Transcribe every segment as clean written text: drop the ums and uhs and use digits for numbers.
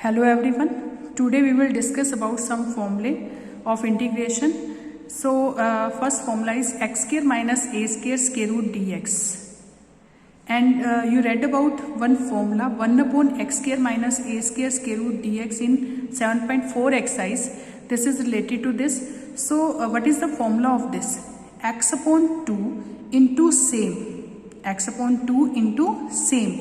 Hello everyone. Today we will discuss about some formulae of integration. So first formula is x square minus a square square root dx. And you read about one formula 1 upon x square minus a square square root dx in 7.4 exercise. This is related to this. So what is the formula of this? X upon 2 into same. X upon 2 into same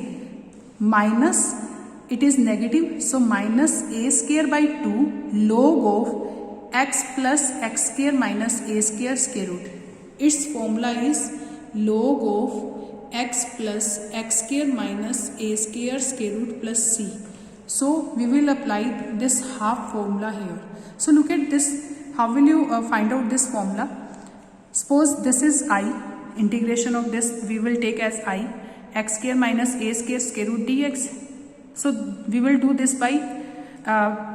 minus it is negative, so minus a square by 2 log of x plus x square minus a square square root. Its formula is log of x plus x square minus a square square root plus c. So we will apply this half formula here. So look at this. How will you find out this formula? Suppose this is I. Integration of this we will take as I. X square minus a square square root dx. So we will do this by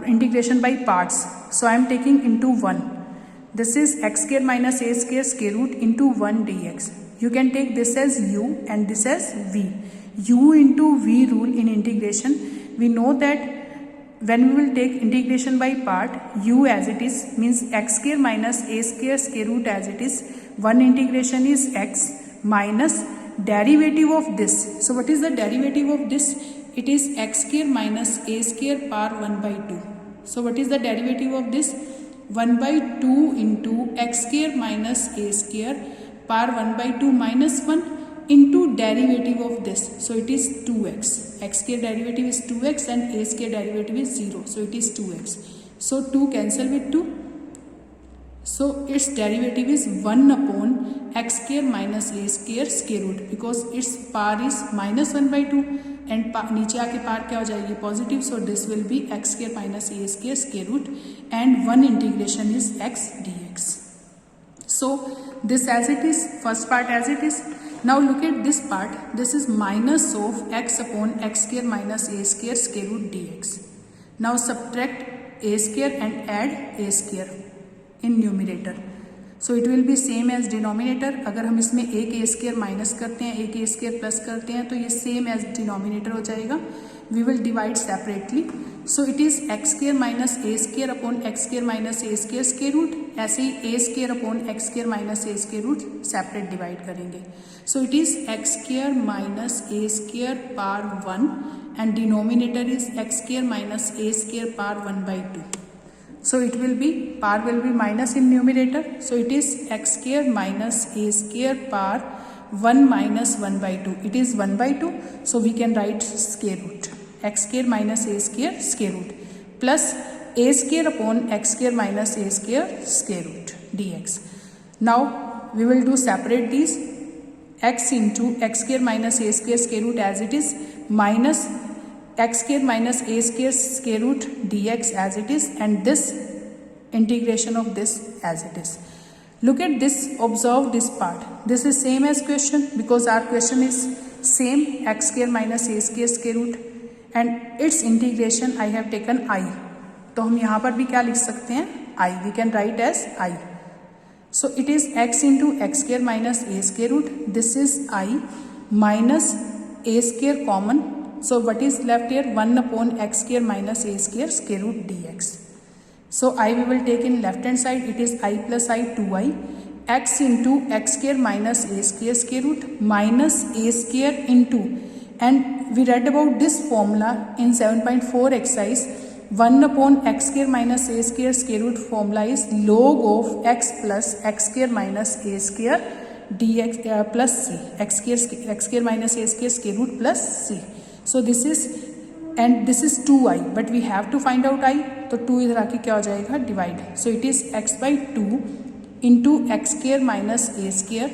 integration by parts. So I am taking into 1. This is x square minus a square square root into 1 dx. You can take this as u and this as v. U into v rule in integration. We know that when we will take integration by part, u as it is means x square minus a square square root as it is. One integration is x minus derivative of this. So what is the derivative of this? It is x square minus a square power 1 by 2. So what is the derivative of this? 1 by 2 into x square minus a square power 1 by 2 minus 1 into derivative of this. So it is 2x. X square derivative is 2x and a square derivative is 0. So it is 2x. So 2 cancel with 2. So its derivative is 1 upon x square minus a square square root because its power is minus 1 by 2 and नीचे आके पार क्या हो जाएगी positive. So this will be x square minus a square square root and one integration is x dx. So this as it is, first part as it is. Now look at this part. This is minus of x upon x square minus a square square root dx. Now subtract a square and add a square in numerator. So it will be same as denominator. अगर हम इसमें एक a square minus करते हैं एक a square plus करते हैं तो ये same as denominator हो जाएगा. We will divide separately. So it is x square minus a square upon x square minus a square square root. ऐसे ही a square upon x square minus a square root separate divide करेंगे. So it is x square minus a square power 1 and denominator is x square minus a square power 1 by 2. So it will be power will be minus in numerator. So it is x square minus a square power 1 minus 1 by 2. It is 1 by 2. So we can write square root. X square minus a square square root plus a square upon x square minus a square square root dx. Now we will do separate these. X into x square minus a square square root as it is minus x square minus a square square root dx as it is and this integration of this as it is. Look at this, observe this part. This is same as question because our question is same x square minus a square square root and its integration I have taken I. तो हम यहाँ पर भी क्या लिख सकते हैं I. We can write as I. So it is x into x square minus a square root. This is I minus a square common. So what is left here? 1 upon x square minus a square square root dx. So I we will take in left hand side. It is I plus I 2i x into x square minus a square square root minus a square into, and we read about this formula in 7.4 exercise. 1 upon x square minus a square square root formula is log of x plus x square minus a square dx plus c. X square minus a square square root plus c. So this is and this is 2i but we have to find out I. तो 2 इधर आके क्या हो जाएगा divide. So it is x by 2 into x square minus a square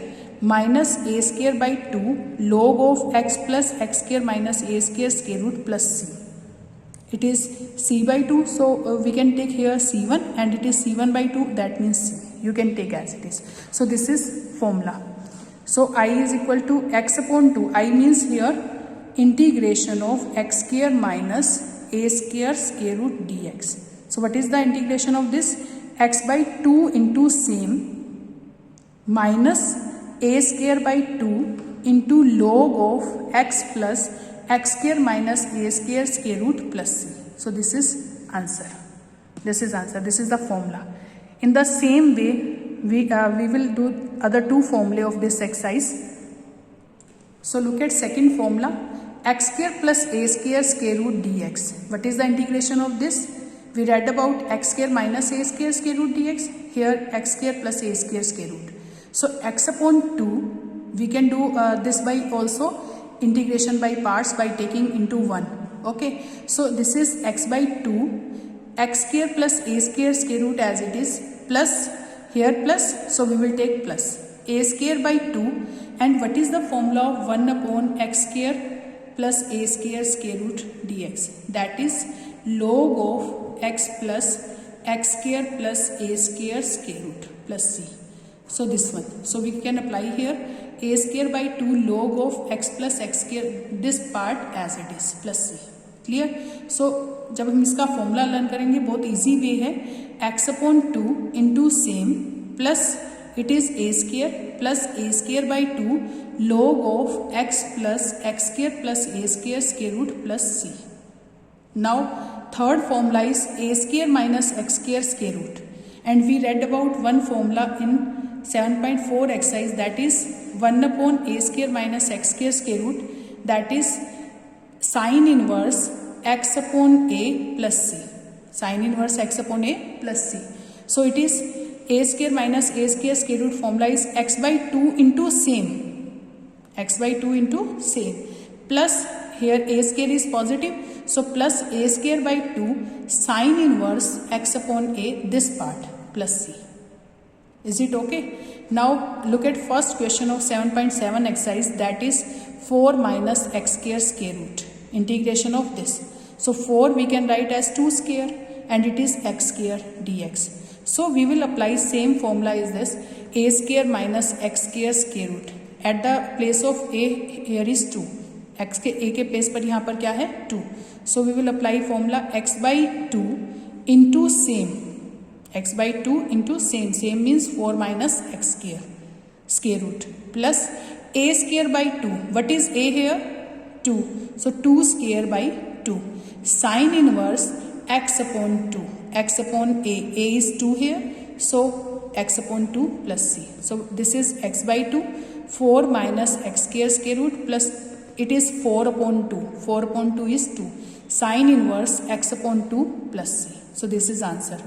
minus a square by 2 log of x plus x square minus a square square root plus c. It is c by 2. So we can take here c1 and it is c1 by 2 that means c. You can take as it is. So this is formula. So I is equal to x upon 2. I means here integration of x square minus a square square root dx. So what is the integration of this? X by 2 into same minus a square by 2 into log of x plus x square minus a square square root plus c. So this is answer. This is answer. This is the formula. In the same way, we will do other two formulae of this exercise. So look at second formula, x square plus a square square root dx. What is the integration of this? We read about x square minus a square square root dx. Here x square plus a square square root. So x upon 2, we can do this by also integration by parts by taking into 1. Okay. So this is x by 2, x square plus a square square root as it is, plus here plus, so we will take plus a square by 2. And what is the formula of 1 upon x square plus a square square root dx? That is log of x plus x square plus a square square root plus c. So this one. So we can apply here a square by 2 log of x plus x square, this part as it is, plus c. Clear? So जब हम इसका formula learn करेंगे, बहुत easy way है, x upon 2 into same plus it is a square plus a square by 2 log of x plus x square plus a square square root plus c. Now third formula is a square minus x square square root, and we read about one formula in 7.4 exercise, that is 1 upon a square minus x square square root, that is sin inverse x upon a plus c. Sin inverse x upon a plus c. So it is a square minus a square square root formula is x by 2 into same, x by 2 into same, plus here a square is positive, so plus a square by 2 sin inverse x upon a, this part, plus c. Is it okay? Now look at first question of 7.7 exercise, that is 4 minus x square square root, integration of this. So 4 we can write as 2 square and it is x square dx. So we will apply same formula is this, a square minus x square square root. At the place of a, here is 2. x के a के place पर यहाँ पर क्या है 2. So we will apply formula x by 2 into same. x by 2 into same. Same means 4 minus x square square root plus a square by 2. What is a here? 2. So 2 square by 2. Sin inverse x upon 2. X upon a. A is 2 here. So x upon 2 plus c. So this is x by 2. 4 minus x square square root plus it is 4 upon 2. 4 upon 2 is 2. Sin inverse x upon 2 plus c. So this is answer.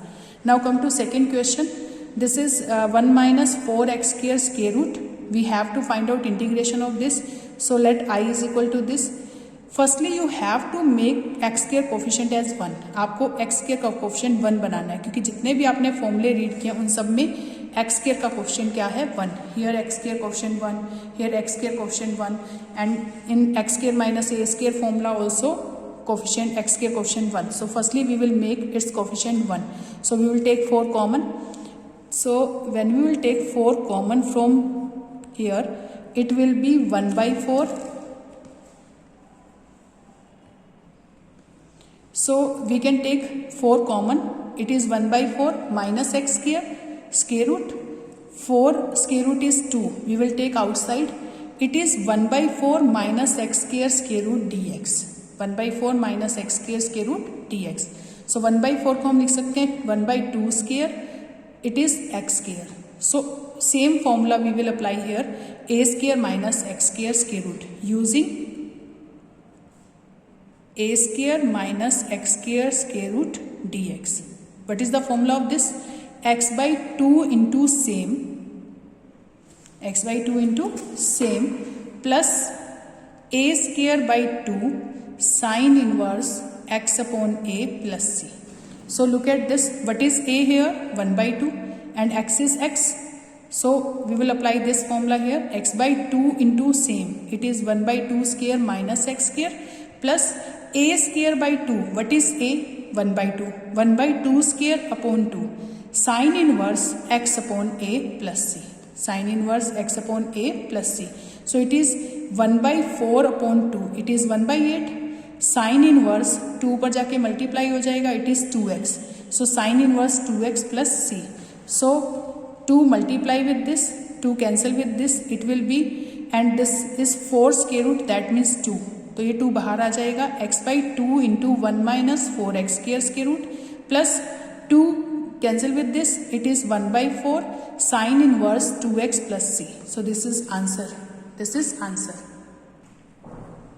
Now come to second question. This is 1 minus 4x square square root. We have to find out integration of this. So let I is equal to this. Firstly you have to make x square coefficient as 1. आपको x square का coefficient 1 बनाना है, क्योंकि जितने भी आपने फॉर्मूले read किया उन सब में x square का coefficient क्या है 1. Here x square coefficient 1, here x square coefficient 1, and in x square minus a square formula also coefficient x square coefficient 1. So firstly we will make its coefficient 1. So we will take 4 common. So when we will take 4 common from here, it will be 1 by 4. So we can take 4 common. It is 1 by 4 minus x square square root. 4 square root is 2. We will take outside. It is 1 by 4 minus x square square root dx. 1 by 4 minus x square square root dx. So 1 by 4 को हम लिख सकते हैं 1 by 2 square. It is x square. So same formula we will apply here, a square minus x square square root, using a square minus x square square root dx. What is the formula of this? X by 2 into same, x by 2 into same plus a square by 2 sin inverse x upon a plus c. So look at this. What is a here? 1 by 2 and x is x. So we will apply this formula here, x by 2 into same. It is 1 by 2 square minus x square plus a square by 2. What is a? 1 by 2. 1 by 2 square upon 2. Sin inverse x upon a plus c. Sin inverse x upon a plus c. So it is 1 by 4 upon 2. It is 1 by 8. Sin inverse 2 पर जाके multiply हो जाएगा. It is 2x. So sin inverse 2x plus c. So 2 multiply with this, 2 cancel with this. It will be, and this is 4 square root. That means 2. तो ये 2 बाहर आ जाएगा, x/2 into 1 minus 4x स्क्र स्क्र root plus 2 cancel with this, it is 1/4 sin inverse 2x plus c. So this is answer. This is answer.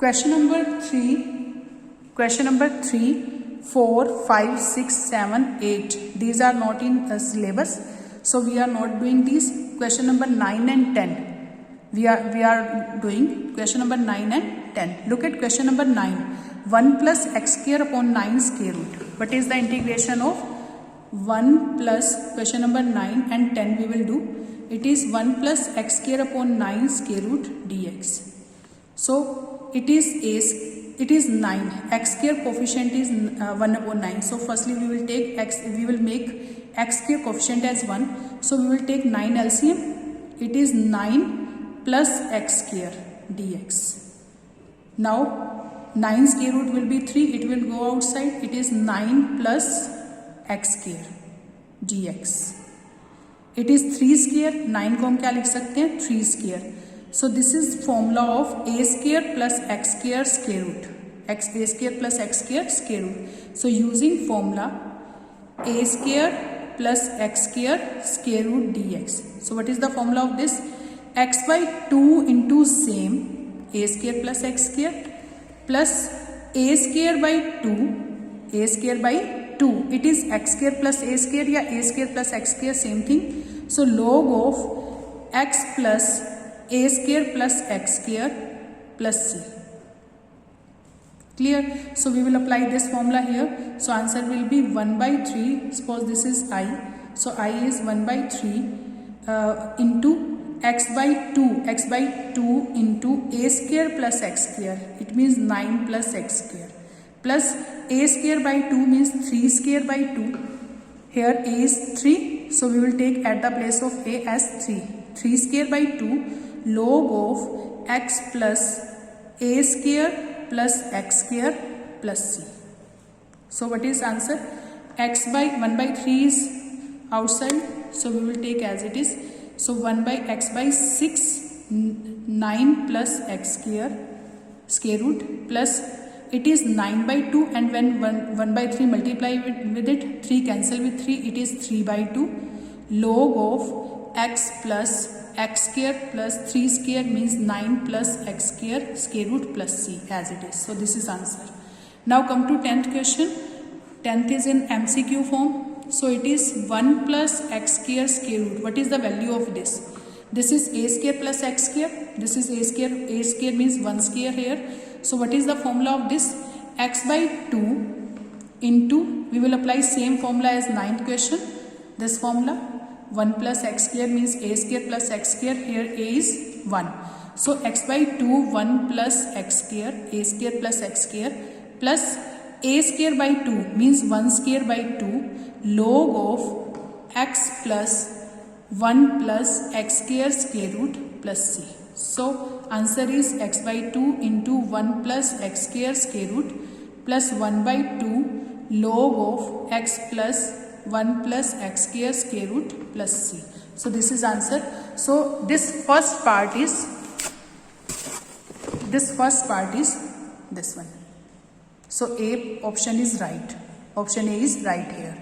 Question number 3, 4, 5, 6, 7, 8. These are not in syllabus, so we are not doing these. Question number 9 and 10. We are doing question number 9 and 10. Look at question number 9. 1 plus x square upon 9 square root. What is the integration of 1 plus question number 9 and 10 we will do. It is 1 plus x square upon 9 square root dx. So it is 9. X square coefficient is 1 upon 9. So firstly we will take x, we will make x square coefficient as 1. So we will take 9 LCM. It is 9 plus x square dx. Now 9 square root will be 3. It will go outside. It is 9 plus x square dx. It is 3 square. 9 को हम क्या लिख सकते हैं? 3 square. So this is formula of a square plus x square square root. A square plus x square square root. So using formula a square plus x square square root dx. So what is the formula of this? x/2 into same a square plus x square plus a square by 2 a square by 2. It is x square plus a square या a square plus x square same thing. So log of x plus a square plus x square plus c. Clear? So we will apply this formula here. So answer will be 1/3. Suppose this is I. So I is 1/3 into x by 2. X by 2 into a square plus x square. It means 9 plus x square. Plus a square by 2 means 3 square by 2. Here a is 3. So we will take at the place of a as 3. 3 square by 2 log of x plus a square plus x square plus c. So what is answer? X by 1/3 is outside. So we will take as it is. So 1 by x by 6 9 plus x square square root plus it is 9/2 and when 1/3 multiply with it 3 cancel with 3 it is 3/2 log of x plus x square plus 3 square means 9 plus x square square root plus c as it is. So this is answer. Now come to 10th question. 10th is in MCQ form. So it is 1 plus x square square root. What is the value of this? This is a square plus x square. This is a square. A square means 1 square here. So what is the formula of this? X by 2 into, we will apply same formula as 9th question. This formula 1 plus x square means a square plus x square. Here a is 1. So x by 2 1 plus x square a square plus x square plus a square by 2 means 1 square by 2 log of x plus 1 plus x square square root plus c. So answer is x by 2 into 1 plus x square square root plus 1/2 log of x plus 1 plus x square square root plus c. So this is answer. So this first part is this one. So A option is right. Option A is right here.